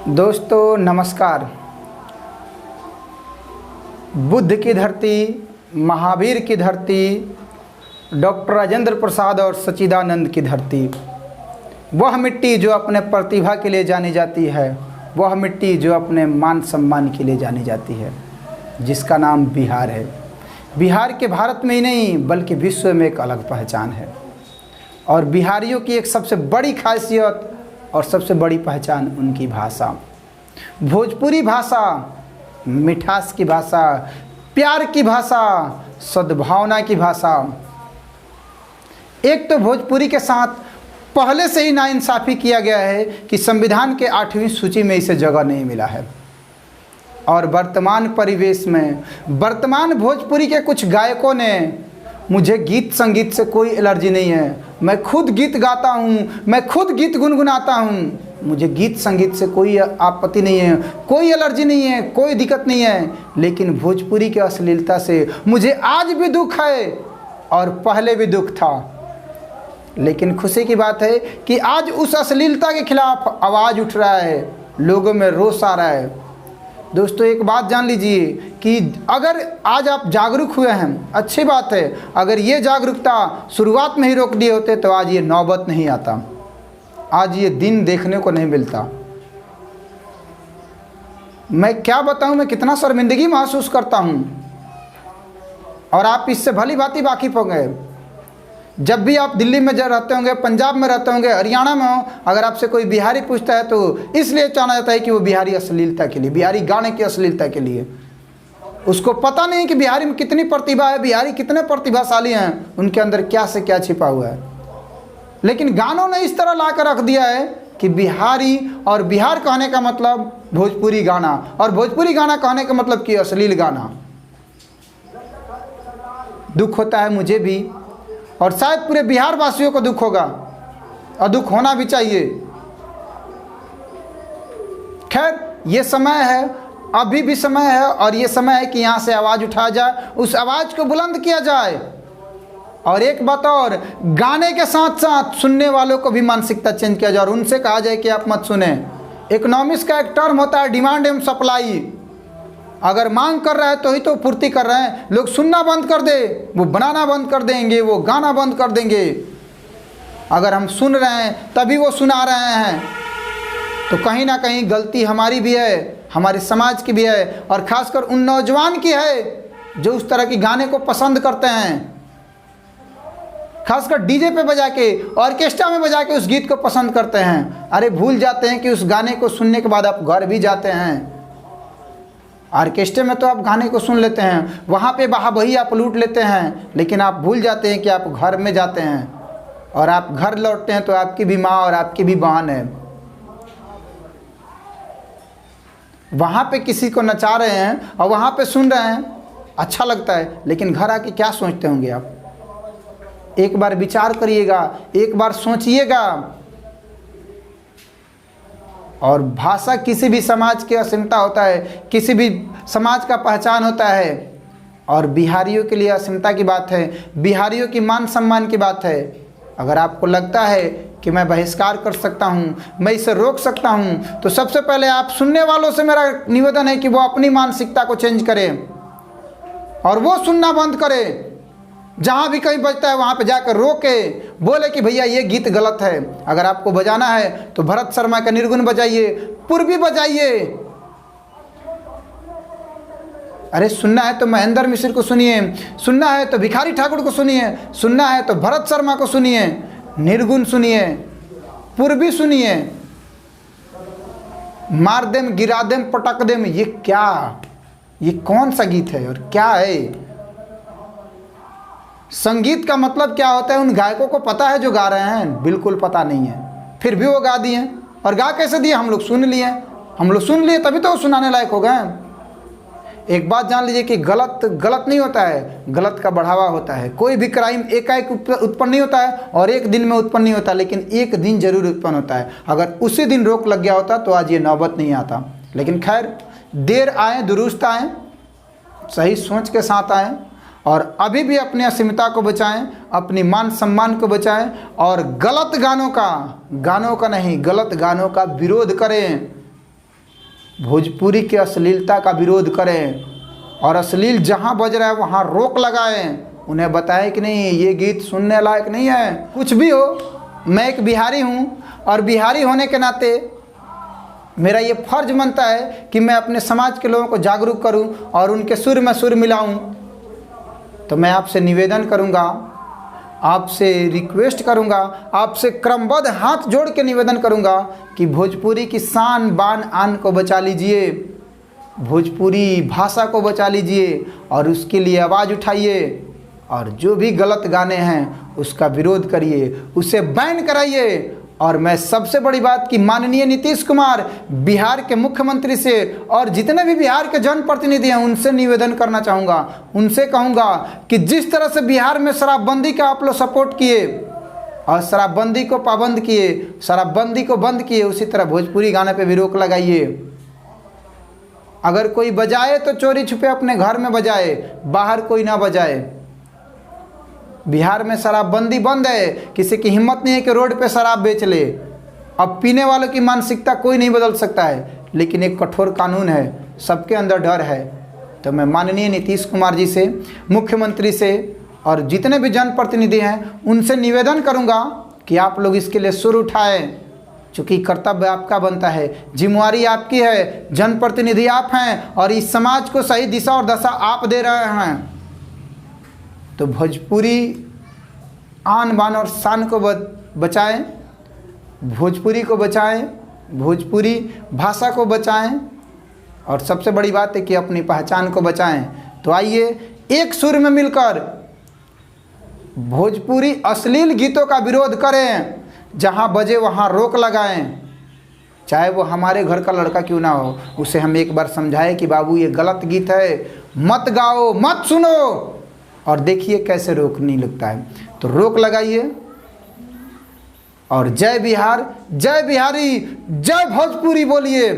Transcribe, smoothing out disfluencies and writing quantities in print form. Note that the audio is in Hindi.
दोस्तों नमस्कार। बुद्ध की धरती, महावीर की धरती, डॉक्टर राजेंद्र प्रसाद और सच्चिदानंद की धरती, वह मिट्टी जो अपने प्रतिभा के लिए जानी जाती है, वह मिट्टी जो अपने मान सम्मान के लिए जानी जाती है, जिसका नाम बिहार है। बिहार के भारत में ही नहीं बल्कि विश्व में एक अलग पहचान है। और बिहारियों की एक सबसे बड़ी खासियत और सबसे बड़ी पहचान उनकी भाषा, भोजपुरी भाषा, मिठास की भाषा, प्यार की भाषा, सद्भावना की भाषा। एक तो भोजपुरी के साथ पहले से ही नाइंसाफ़ी किया गया है कि संविधान के 8वीं सूची में इसे जगह नहीं मिला है। और वर्तमान परिवेश में वर्तमान भोजपुरी के कुछ गायकों ने, मुझे गीत संगीत से कोई एलर्जी नहीं है, मैं खुद गीत गाता हूँ, मैं खुद गीत गुनगुनाता हूँ, मुझे गीत संगीत से कोई आपत्ति नहीं है, कोई एलर्जी नहीं है, कोई दिक्कत नहीं है। लेकिन भोजपुरी की अश्लीलता से मुझे आज भी दुख है और पहले भी दुख था। लेकिन खुशी की बात है कि आज उस अश्लीलता के खिलाफ आवाज़ उठ रहा है, लोगों में रोष आ रहा है। दोस्तों एक बात जान लीजिए कि अगर आज आप जागरूक हुए हैं, अच्छी बात है। अगर ये जागरूकता शुरुआत में ही रोक दिए होते तो आज ये नौबत नहीं आता, आज ये दिन देखने को नहीं मिलता। मैं क्या बताऊं, मैं कितना शर्मिंदगी महसूस करता हूं। और आप इससे भली भांति वाकिफ होंगे। जब भी आप दिल्ली में रहते होंगे, पंजाब में रहते होंगे, हरियाणा में हो, अगर आपसे कोई बिहारी पूछता है तो इसलिए जाना जाता है कि वो बिहारी अश्लीलता के लिए, बिहारी गाने की अश्लीलता के लिए। उसको पता नहीं कि बिहारी में कितनी प्रतिभा है, बिहारी कितने प्रतिभाशाली हैं, उनके अंदर क्या से क्या छिपा हुआ है। लेकिन गानों ने इस तरह ला कर रख दिया है कि बिहारी और बिहार कहने का मतलब भोजपुरी गाना, और भोजपुरी गाना कहने का मतलब कि अश्लील गाना। दुख होता है मुझे भी, और शायद पूरे बिहार वासियों को दुख होगा, और दुख होना भी चाहिए। खैर ये समय है, अभी भी समय है, और ये समय है कि यहाँ से आवाज़ उठाया जाए, उस आवाज़ को बुलंद किया जाए। और एक बात और, गाने के साथ साथ सुनने वालों को भी मानसिकता चेंज किया जाए और उनसे कहा जाए कि आप मत सुने। इकोनॉमिक्स का एक टर्म होता है डिमांड एंड सप्लाई। अगर मांग कर रहा है तो ही तो पूर्ति कर रहे हैं। लोग सुनना बंद कर दे, वो बनाना बंद कर देंगे, वो गाना बंद कर देंगे। अगर हम सुन रहे हैं तभी वो सुना रहे हैं, तो कहीं ना कहीं गलती हमारी भी है, हमारे समाज की भी है, और ख़ासकर उन नौजवान की है जो उस तरह के गाने को पसंद करते हैं। खासकर डीजे पे बजा के, ऑर्केस्ट्रा में बजा के उस गीत को पसंद करते हैं। अरे भूल जाते हैं कि उस गाने को सुनने के बाद आप घर भी जाते हैं। ऑर्केस्ट्रे में तो आप गाने को सुन लेते हैं, वहाँ पे बहाबही आप लूट लेते हैं, लेकिन आप भूल जाते हैं कि आप घर में जाते हैं, और आप घर लौटते हैं तो आपकी भी माँ और आपकी भी बहन है। वहाँ पे किसी को नचा रहे हैं और वहाँ पे सुन रहे हैं, अच्छा लगता है, लेकिन घर आके क्या सोचते होंगे आप? एक बार विचार करिएगा, एक बार सोचिएगा। और भाषा किसी भी समाज की अस्मिता होता है, किसी भी समाज का पहचान होता है। और बिहारियों के लिए अस्मिता की बात है, बिहारियों की मान सम्मान की बात है। अगर आपको लगता है कि मैं बहिष्कार कर सकता हूँ, मैं इसे रोक सकता हूँ, तो सबसे पहले आप सुनने वालों से मेरा निवेदन है कि वो अपनी मानसिकता को चेंज करें और वो सुनना बंद करें। जहाँ भी कहीं बजता है वहाँ पे जाकर रोके, बोले कि भैया ये गीत गलत है। अगर आपको बजाना है तो भरत शर्मा का निर्गुण बजाइए, पूर्वी बजाइए। अरे सुनना है तो महेंद्र मिश्र को सुनिए, सुनना है तो भिखारी ठाकुर को सुनिए, सुनना है तो भरत शर्मा को सुनिए, निर्गुण सुनिए, पूर्वी सुनिए। मार देम, गिरा देम, पटक देम, ये क्या, ये कौन सा गीत है और क्या है? संगीत का मतलब क्या होता है उन गायकों को पता है जो गा रहे हैं? बिल्कुल पता नहीं है, फिर भी वो गा दिए। और गा कैसे दिए? हम लोग सुन लिए, हम लोग सुन लिए तभी तो वो सुनाने लायक हो गए। एक बात जान लीजिए कि गलत नहीं होता है, गलत का बढ़ावा होता है। कोई भी क्राइम एकाएक उत्पन्न नहीं होता है और एक दिन में उत्पन्न नहीं होता, लेकिन एक दिन जरूर उत्पन्न होता है। अगर उसी दिन रोक लग गया होता तो आज ये नौबत नहीं आता। लेकिन खैर, देर आए दुरुस्त आए, सही सोच के साथ आए, और अभी भी अपनी अस्मिता को बचाएं, अपनी मान सम्मान को बचाएं, और गलत गानों का नहीं, गलत गानों का विरोध करें। भोजपुरी की अश्लीलता का विरोध करें और अश्लील जहाँ बज रहा है वहाँ रोक लगाएं। उन्हें बताएं कि नहीं, ये गीत सुनने लायक नहीं है। कुछ भी हो, मैं एक बिहारी हूँ और बिहारी होने के नाते मेरा ये फर्ज बनता है कि मैं अपने समाज के लोगों को जागरूक करूं और उनके सुर में सुर मिलाऊं। तो मैं आपसे निवेदन करूंगा, आपसे रिक्वेस्ट करूंगा, आपसे क्रमबद्ध हाथ जोड़ के निवेदन करूंगा कि भोजपुरी की शान बान आन को बचा लीजिए, भोजपुरी भाषा को बचा लीजिए और उसके लिए आवाज़ उठाइए और जो भी गलत गाने हैं उसका विरोध करिए, उसे बैन कराइए। और मैं सबसे बड़ी बात कि माननीय नीतीश कुमार बिहार के मुख्यमंत्री से और जितने भी बिहार के जनप्रतिनिधि हैं उनसे निवेदन करना चाहूँगा, उनसे कहूँगा कि जिस तरह से बिहार में शराबबंदी का आप लोग सपोर्ट किए और शराबबंदी को पाबंद किए, शराबबंदी को बंद किए, उसी तरह भोजपुरी गाने पे भी रोक लगाइए। अगर कोई बजाए तो चोरी छुपे अपने घर में बजाए, बाहर कोई ना बजाए। बिहार में शराबबंदी बंद है, किसी की हिम्मत नहीं है कि रोड पे शराब बेच ले। अब पीने वालों की मानसिकता कोई नहीं बदल सकता है, लेकिन एक कठोर कानून है, सबके अंदर डर है। तो मैं माननीय नीतीश कुमार जी से, मुख्यमंत्री से और जितने भी जनप्रतिनिधि हैं उनसे निवेदन करूंगा कि आप लोग इसके लिए सुर उठाएं, चूँकि कर्तव्य आपका बनता है, जिम्मेवारी आपकी है, जनप्रतिनिधि आप हैं और इस समाज को सही दिशा और दशा आप दे रहे हैं। तो भोजपुरी आन बान और शान को बचाएं, भोजपुरी को बचाएं, भोजपुरी भाषा को बचाएं और सबसे बड़ी बात है कि अपनी पहचान को बचाएं। तो आइए एक सुर में मिलकर भोजपुरी अश्लील गीतों का विरोध करें, जहां बजे वहां रोक लगाएं। चाहे वो हमारे घर का लड़का क्यों ना हो, उसे हम एक बार समझाएं कि बाबू ये गलत गीत है, मत गाओ, मत सुनो। और देखिए कैसे रोक नहीं लगता है। तो रोक लगाइए और जय बिहार, जय बिहारी, जय भोजपुरी बोलिए।